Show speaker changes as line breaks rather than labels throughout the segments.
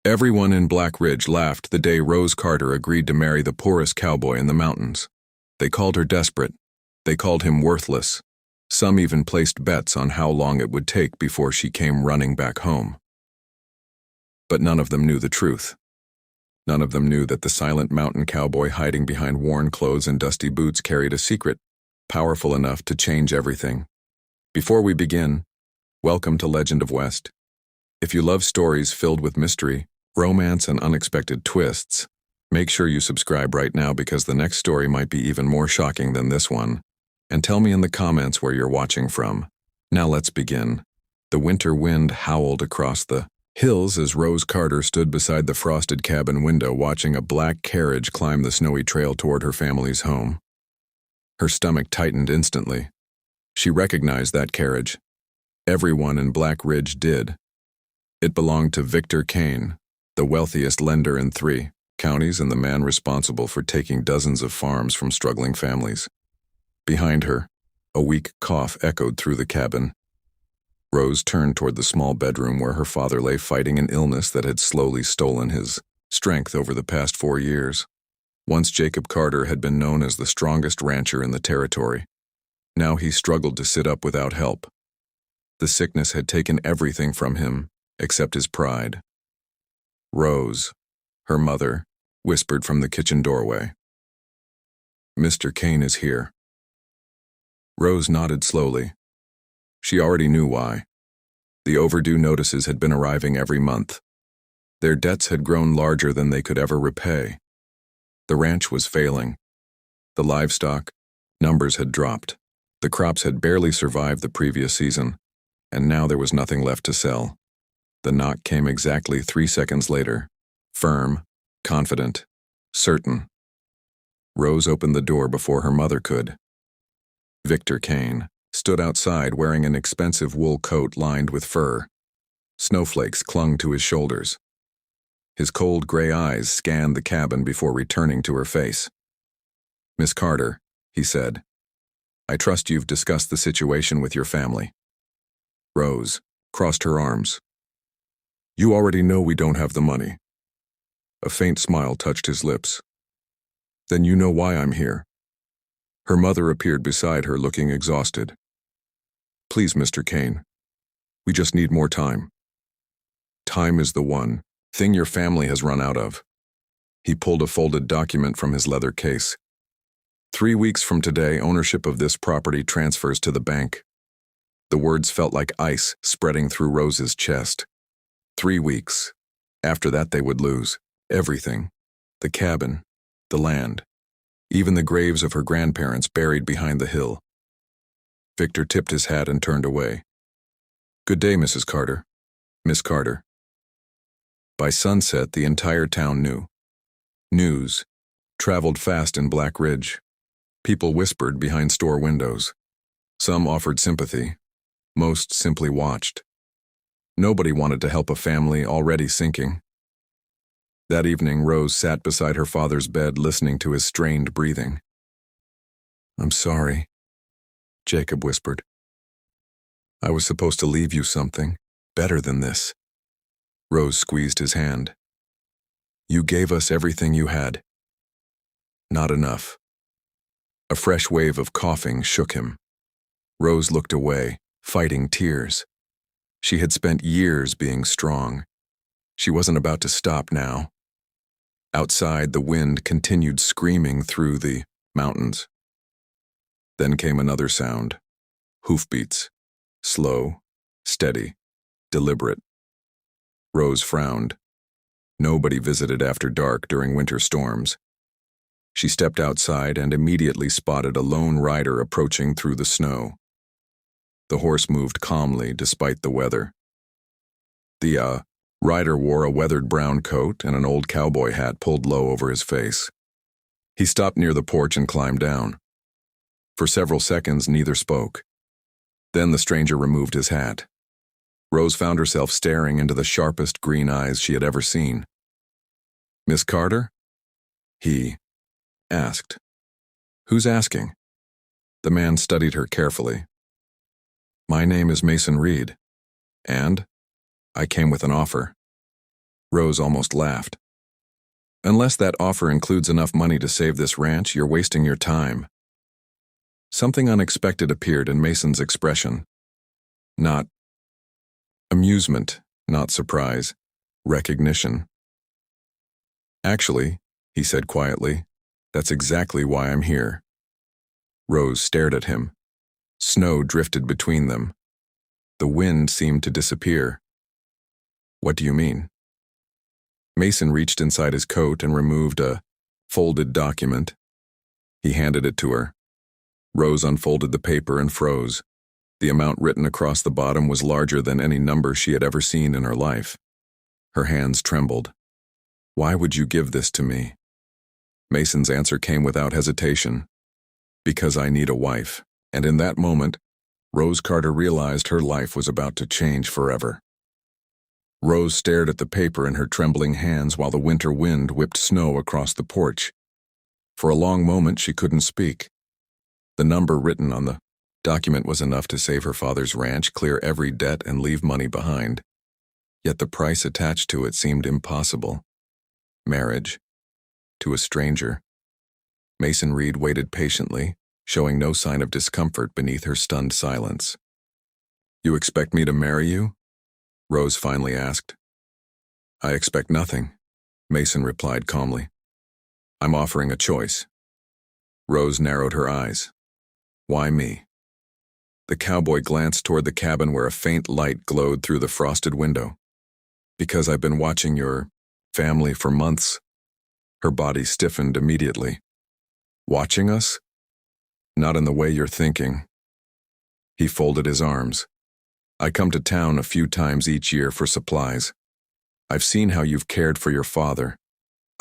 Everyone in Black Ridge laughed the day Rose Carter agreed to marry the poorest cowboy in the mountains. They called her desperate. They called him worthless. Some even placed bets on how long it would take before she came running back home. But none of them knew the truth. None of them knew that the silent mountain cowboy hiding behind worn clothes and dusty boots carried a secret, powerful enough to change everything. Before we begin, welcome to Legend of West. If you love stories filled with mystery, romance, and unexpected twists, make sure you subscribe right now because the next story might be even more shocking than this one. And tell me in the comments where you're watching from. Now let's begin. The winter wind howled across the hills as Rose Carter stood beside the frosted cabin window watching a black carriage climb the snowy trail toward her family's home. Her stomach tightened instantly. She recognized that carriage. Everyone in Black Ridge did. It belonged to Victor Kane, the wealthiest lender in 3 counties and the man responsible for taking dozens of farms from struggling families. Behind her, a weak cough echoed through the cabin. Rose turned toward the small bedroom where her father lay fighting an illness that had slowly stolen his strength over the past 4 years. Once Jacob Carter had been known as the strongest rancher in the territory. Now he struggled to sit up without help. The sickness had taken everything from him, except his pride. Rose, her mother, whispered from the kitchen doorway. "Mr. Kane is here." Rose nodded slowly. She already knew why. The overdue notices had been arriving every month. Their debts had grown larger than they could ever repay. The ranch was failing. The livestock numbers had dropped. The crops had barely survived the previous season, and now there was nothing left to sell. The knock came exactly 3 seconds later. Firm, confident, certain. Rose opened the door before her mother could. Victor Kane stood outside wearing an expensive wool coat lined with fur. Snowflakes clung to his shoulders. His cold gray eyes scanned the cabin before returning to her face. "Miss Carter," he said, "I trust you've discussed the situation with your family." Rose crossed her arms. "You already know we don't have the money." A faint smile touched his lips. "Then you know why I'm here." Her mother appeared beside her looking exhausted. "Please, Mr. Kane. We just need more time. Time is the one thing your family has run out of." He pulled a folded document from his leather case. 3 weeks from today, ownership of this property transfers to the bank." The words felt like ice spreading through Rose's chest. 3 weeks. After that they would lose everything. The cabin, the land, even the graves of her grandparents buried behind the hill. Victor tipped his hat and turned away. "Good day, Mrs. Carter. Miss Carter." By sunset, the entire town knew. News traveled fast in Black Ridge. People whispered behind store windows. Some offered sympathy. Most simply watched. Nobody wanted to help a family already sinking. That evening, Rose sat beside her father's bed listening to his strained breathing. "I'm sorry," Jacob whispered. "I was supposed to leave you something better than this." Rose squeezed his hand. "You gave us everything you had." "Not enough." A fresh wave of coughing shook him. Rose looked away, fighting tears. She had spent years being strong. She wasn't about to stop now. Outside, the wind continued screaming through the mountains. Then came another sound. Hoofbeats. Slow, steady, deliberate. Rose frowned. Nobody visited after dark during winter storms. She stepped outside and immediately spotted a lone rider approaching through the snow. The horse moved calmly despite the weather. The rider wore a weathered brown coat and an old cowboy hat pulled low over his face. He stopped near the porch and climbed down. For several seconds, neither spoke. Then the stranger removed his hat. Rose found herself staring into the sharpest green eyes she had ever seen. "Miss Carter?" he asked. "Who's asking?" The man studied her carefully. "My name is Mason Reed, and I came with an offer." Rose almost laughed. Unless that offer includes enough money to save this ranch, you're wasting your time. Something unexpected appeared in Mason's expression. Not amusement, not surprise, recognition. Actually, he said quietly, that's exactly why I'm here. Rose stared at him. Snow drifted between them. The wind seemed to disappear. What do you mean? Mason reached inside his coat and removed a folded document. He handed it to her. Rose unfolded the paper and froze. The amount written across the bottom was larger than any number she had ever seen in her life. Her hands trembled. Why would you give this to me? Mason's answer came without hesitation. Because I need a wife. And in that moment, Rose Carter realized her life was about to change forever. Rose stared at the paper in her trembling hands while the winter wind whipped snow across the porch. For a long moment, she couldn't speak. The number written on the document was enough to save her father's ranch, clear every debt, and leave money behind. Yet the price attached to it seemed impossible. Marriage. To a stranger. Mason Reed waited patiently, showing no sign of discomfort beneath her stunned silence. You expect me to marry you? Rose finally asked. I expect nothing, Mason replied calmly. I'm offering a choice. Rose narrowed her eyes. Why me? The cowboy glanced toward the cabin where a faint light glowed through the frosted window. Because I've been watching your family for months. Her body stiffened immediately. Watching us? Not in the way you're thinking. He folded his arms. I come to town a few times each year for supplies. I've seen how you've cared for your father.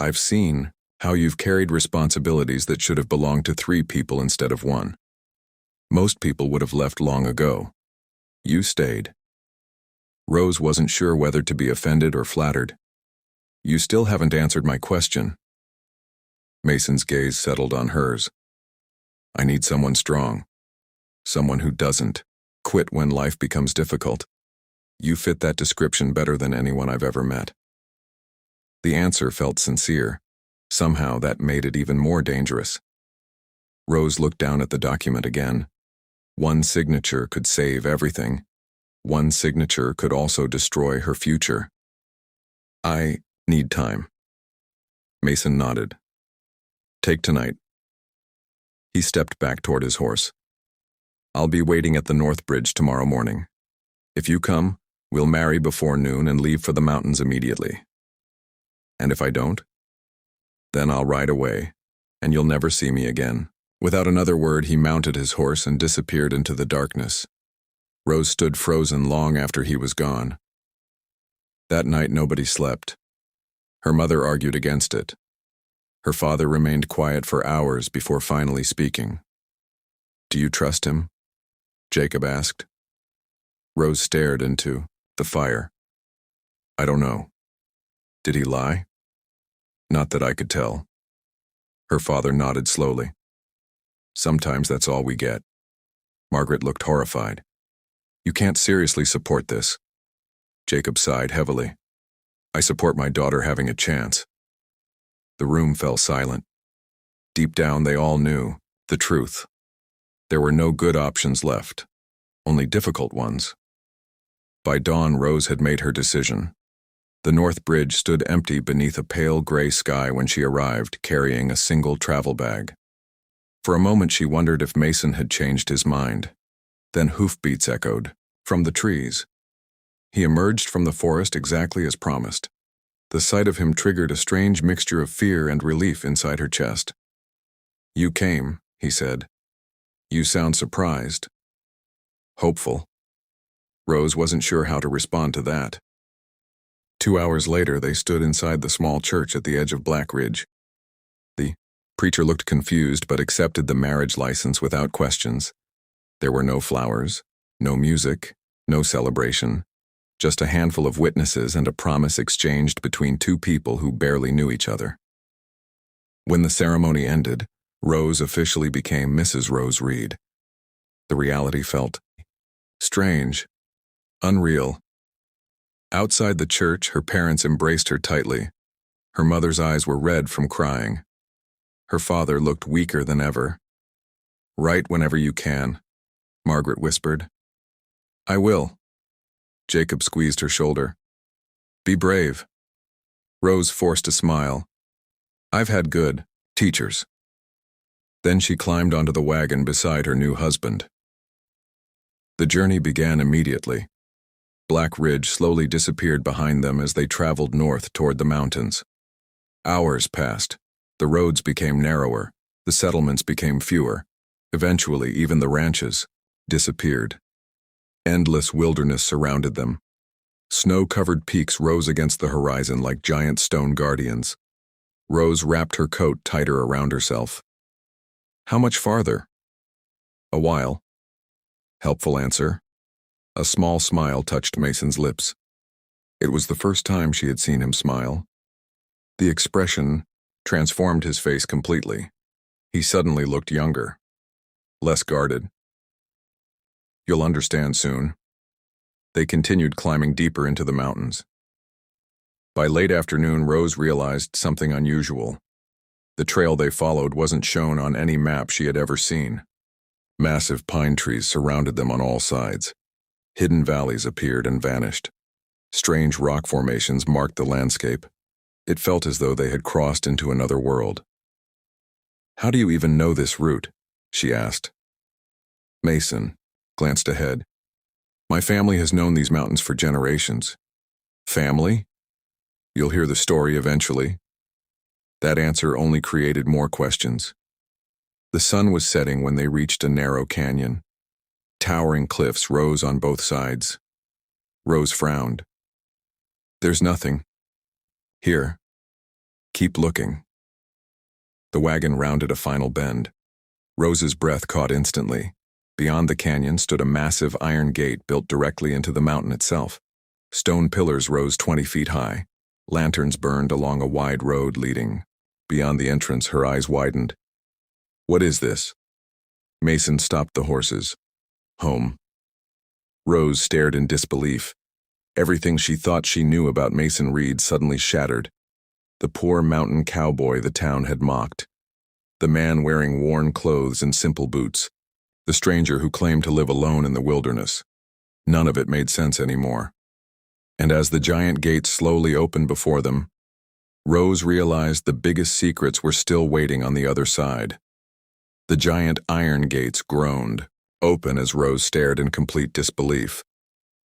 I've seen how you've carried responsibilities that should have belonged to 3 people instead of 1. Most people would have left long ago. You stayed. Rose wasn't sure whether to be offended or flattered. You still haven't answered my question. Mason's gaze settled on hers. I need someone strong. Someone who doesn't quit when life becomes difficult. You fit that description better than anyone I've ever met. The answer felt sincere. Somehow that made it even more dangerous. Rose looked down at the document again. One signature could save everything. One signature could also destroy her future. I need time. Mason nodded. Take tonight. He stepped back toward his horse. I'll be waiting at the North Bridge tomorrow morning. If you come, we'll marry before noon and leave for the mountains immediately. And if I don't? Then I'll ride away, and you'll never see me again. Without another word, he mounted his horse and disappeared into the darkness. Rose stood frozen long after he was gone. That night nobody slept. Her mother argued against it. Her father remained quiet for hours before finally speaking. Do you trust him? Jacob asked. Rose stared into the fire. I don't know. Did he lie? Not that I could tell. Her father nodded slowly. Sometimes that's all we get. Margaret looked horrified. You can't seriously support this. Jacob sighed heavily. I support my daughter having a chance. The room fell silent. Deep down they all knew the truth. There were no good options left, only difficult ones. By dawn, Rose had made her decision. The North Bridge stood empty beneath a pale gray sky when she arrived, carrying a single travel bag. For a moment she wondered if Mason had changed his mind. Then hoofbeats echoed from the trees. He emerged from the forest exactly as promised. The sight of him triggered a strange mixture of fear and relief inside her chest. You came, he said. You sound surprised. Hopeful. Rose wasn't sure how to respond to that. 2 hours later, they stood inside the small church at the edge of Black Ridge. The preacher looked confused but accepted the marriage license without questions. There were no flowers, no music, no celebration, just a handful of witnesses and a promise exchanged between 2 people who barely knew each other. When the ceremony ended, Rose officially became Mrs. Rose Reed. The reality felt strange, unreal. Outside the church, her parents embraced her tightly. Her mother's eyes were red from crying. Her father looked weaker than ever. "Write whenever you can," Margaret whispered. "I will." Jacob squeezed her shoulder. "Be brave." Rose forced a smile. "I've had good teachers." Then she climbed onto the wagon beside her new husband. The journey began immediately. Black Ridge slowly disappeared behind them as they traveled north toward the mountains. Hours passed. The roads became narrower. The settlements became fewer. Eventually, even the ranches disappeared. Endless wilderness surrounded them. Snow-covered peaks rose against the horizon like giant stone guardians. Rose wrapped her coat tighter around herself. "How much farther?" "A while." Helpful answer. A small smile touched Mason's lips. It was the first time she had seen him smile. The expression transformed his face completely. He suddenly looked younger, less guarded. "You'll understand soon." They continued climbing deeper into the mountains. By late afternoon, Rose realized something unusual. The trail they followed wasn't shown on any map she had ever seen. Massive pine trees surrounded them on all sides. Hidden valleys appeared and vanished. Strange rock formations marked the landscape. It felt as though they had crossed into another world. "How do you even know this route?" she asked. Mason glanced ahead. "My family has known these mountains for generations." "Family?" "You'll hear the story eventually." That answer only created more questions. The sun was setting when they reached a narrow canyon. Towering cliffs rose on both sides. Rose frowned. "There's nothing. Here. Keep looking." The wagon rounded a final bend. Rose's breath caught instantly. Beyond the canyon stood a massive iron gate built directly into the mountain itself. Stone pillars rose 20 feet high. Lanterns burned along a wide road leading. Beyond the entrance, her eyes widened. "What is this?" Mason stopped the horses. "Home." Rose stared in disbelief. Everything she thought she knew about Mason Reed suddenly shattered. The poor mountain cowboy the town had mocked. The man wearing worn clothes and simple boots. The stranger who claimed to live alone in the wilderness. None of it made sense anymore. And as the giant gates slowly opened before them, Rose realized the biggest secrets were still waiting on the other side. The giant iron gates groaned, open as Rose stared in complete disbelief.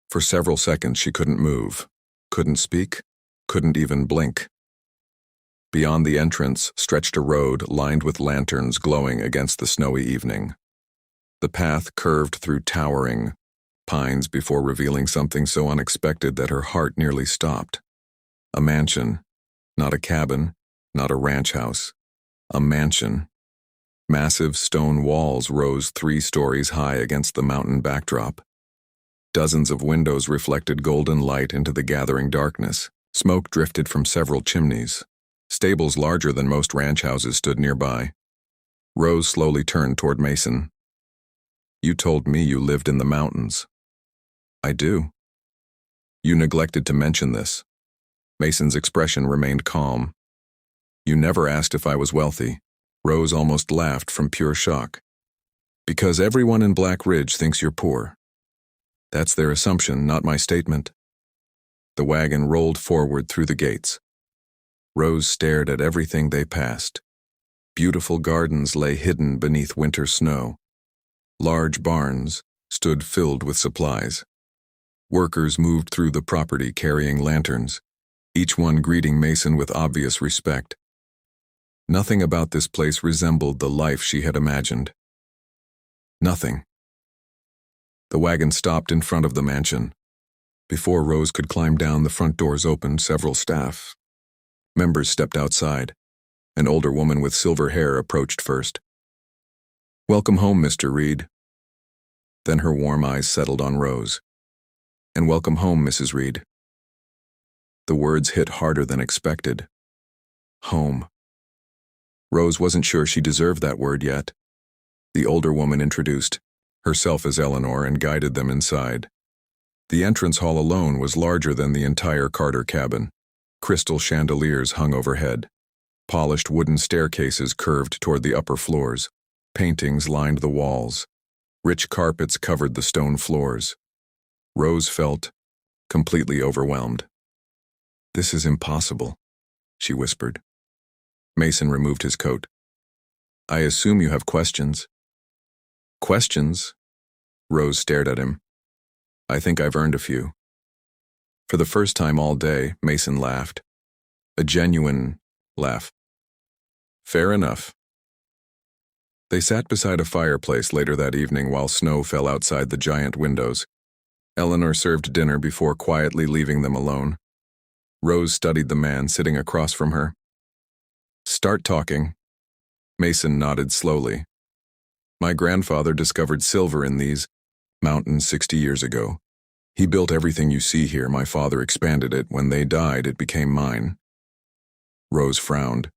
For several seconds she couldn't move, couldn't speak, couldn't even blink. Beyond the entrance stretched a road lined with lanterns glowing against the snowy evening. The path curved through towering pines before revealing something so unexpected that her heart nearly stopped. A mansion, not a cabin, not a ranch house. A mansion. Massive stone walls rose 3 stories high against the mountain backdrop. Dozens of windows reflected golden light into the gathering darkness. Smoke drifted from several chimneys. Stables larger than most ranch houses stood nearby. Rose slowly turned toward Mason. "You told me you lived in the mountains." "I do." "You neglected to mention this." Mason's expression remained calm. "You never asked if I was wealthy." Rose almost laughed from pure shock. "Because everyone in Black Ridge thinks you're poor." "That's their assumption, not my statement." The wagon rolled forward through the gates. Rose stared at everything they passed. Beautiful gardens lay hidden beneath winter snow. Large barns stood filled with supplies. Workers moved through the property carrying lanterns, each one greeting Mason with obvious respect. Nothing about this place resembled the life she had imagined. Nothing. The wagon stopped in front of the mansion. Before Rose could climb down, the front doors opened. Several staff members stepped outside. An older woman with silver hair approached first. "Welcome home, Mr. Reed." Then her warm eyes settled on Rose. "And welcome home, Mrs. Reed." The words hit harder than expected. Home. Rose wasn't sure she deserved that word yet. The older woman introduced herself as Eleanor and guided them inside. The entrance hall alone was larger than the entire Carter cabin. Crystal chandeliers hung overhead. Polished wooden staircases curved toward the upper floors. Paintings lined the walls. Rich carpets covered the stone floors. Rose felt completely overwhelmed. "This is impossible," she whispered. Mason removed his coat. "I assume you have questions." "Questions?" Rose stared at him. "I think I've earned a few." For the first time all day, Mason laughed. A genuine laugh. "Fair enough." They sat beside a fireplace later that evening while snow fell outside the giant windows. Eleanor served dinner before quietly leaving them alone. Rose studied the man sitting across from her. "Start talking." Mason nodded slowly. "My grandfather discovered silver in these mountains 60 years ago. He built everything you see here. My father expanded it. When they died, it became mine." Rose frowned.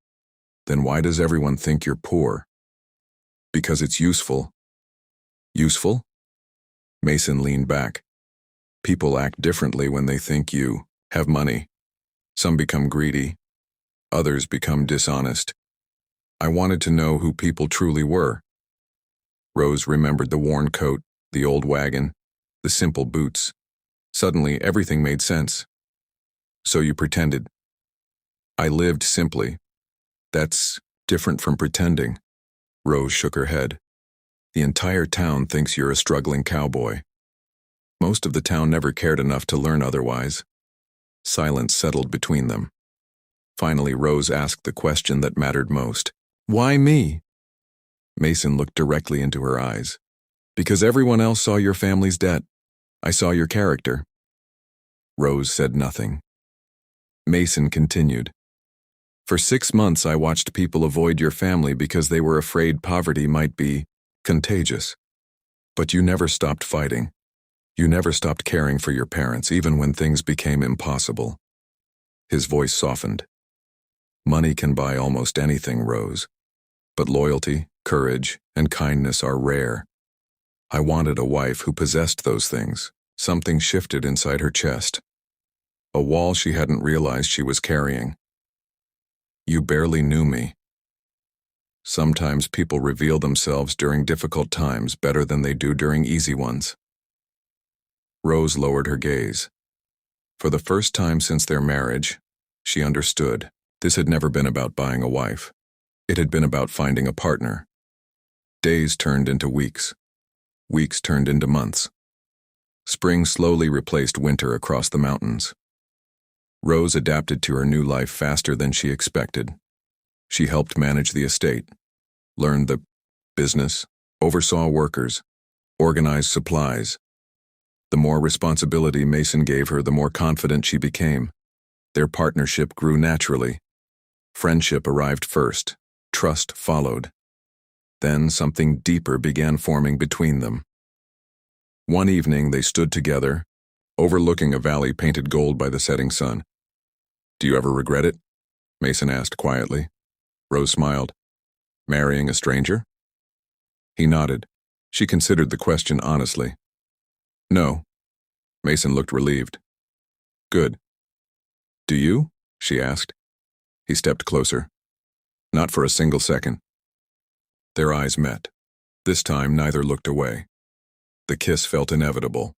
"Then why does everyone think you're poor?" "Because it's useful." "Useful?" Mason leaned back. "People act differently when they think you have money. Some become greedy. Others become dishonest. I wanted to know who people truly were." Rose remembered the worn coat, the old wagon, the simple boots. Suddenly, everything made sense. "So you pretended." "I lived simply." "That's different from pretending." Rose shook her head. "The entire town thinks you're a struggling cowboy. Most of the town never cared enough to learn otherwise." Silence settled between them. Finally, Rose asked the question that mattered most. "Why me?" Mason looked directly into her eyes. "Because everyone else saw your family's debt. I saw your character." Rose said nothing. Mason continued. "For 6 months I watched people avoid your family because they were afraid poverty might be contagious. But you never stopped fighting. You never stopped caring for your parents, even when things became impossible." His voice softened. "Money can buy almost anything, Rose. But loyalty, courage, and kindness are rare. I wanted a wife who possessed those things." Something shifted inside her chest. A wall she hadn't realized she was carrying. "You barely knew me." Sometimes people reveal themselves during difficult times better than they do during easy ones. Rose lowered her gaze. For the first time since their marriage, she understood. This had never been about buying a wife. It had been about finding a partner. Days turned into weeks. Weeks turned into months. Spring slowly replaced winter across the mountains. Rose adapted to her new life faster than she expected. She helped manage the estate, learned the business, oversaw workers, organized supplies. The more responsibility Mason gave her, the more confident she became. Their partnership grew naturally. Friendship arrived first. Trust followed. Then something deeper began forming between them. One evening they stood together, overlooking a valley painted gold by the setting sun. "Do you ever regret it?" Mason asked quietly. Rose smiled. "Marrying a stranger?" He nodded. She considered the question honestly. "No." Mason looked relieved. "Good." "Do you?" she asked. He stepped closer. "Not for a single second." Their eyes met. This time neither looked away. The kiss felt inevitable.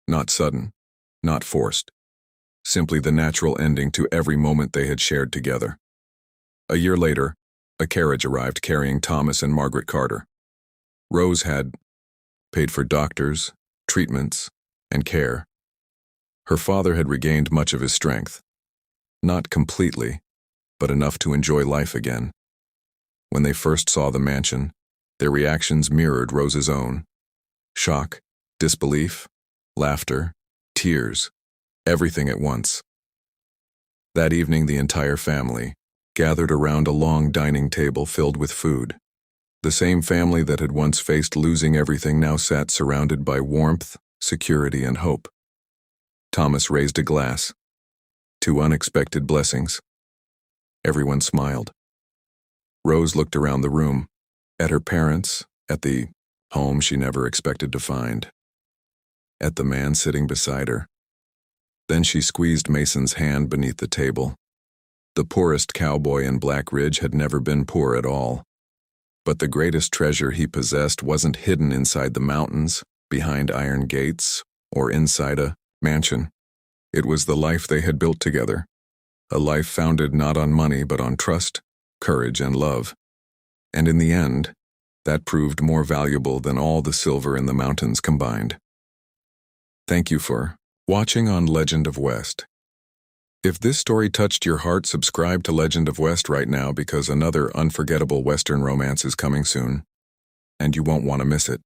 Not sudden. Not forced. Simply the natural ending to every moment they had shared together. A year later, a carriage arrived carrying Thomas and Margaret Carter. Rose had paid for doctors, treatments, and care. Her father had regained much of his strength. Not completely, but enough to enjoy life again. When they first saw the mansion, their reactions mirrored Rose's own. Shock, disbelief, laughter, tears, everything at once. That evening the entire family gathered around a long dining table filled with food. The same family that had once faced losing everything now sat surrounded by warmth, security, and hope. Thomas raised a glass. 2 unexpected blessings. Everyone smiled. Rose looked around the room, at her parents, at the home she never expected to find. at the man sitting beside her. Then she squeezed Mason's hand beneath the table. The poorest cowboy in Black Ridge had never been poor at all. But the greatest treasure he possessed wasn't hidden inside the mountains, behind iron gates, or inside a mansion. It was the life they had built together, a life founded not on money but on trust, courage, and love. And in the end, that proved more valuable than all the silver in the mountains combined. Thank you for watching on Legend of West. If this story touched your heart, subscribe to Legend of West right now because another unforgettable Western romance is coming soon, and you won't want to miss it.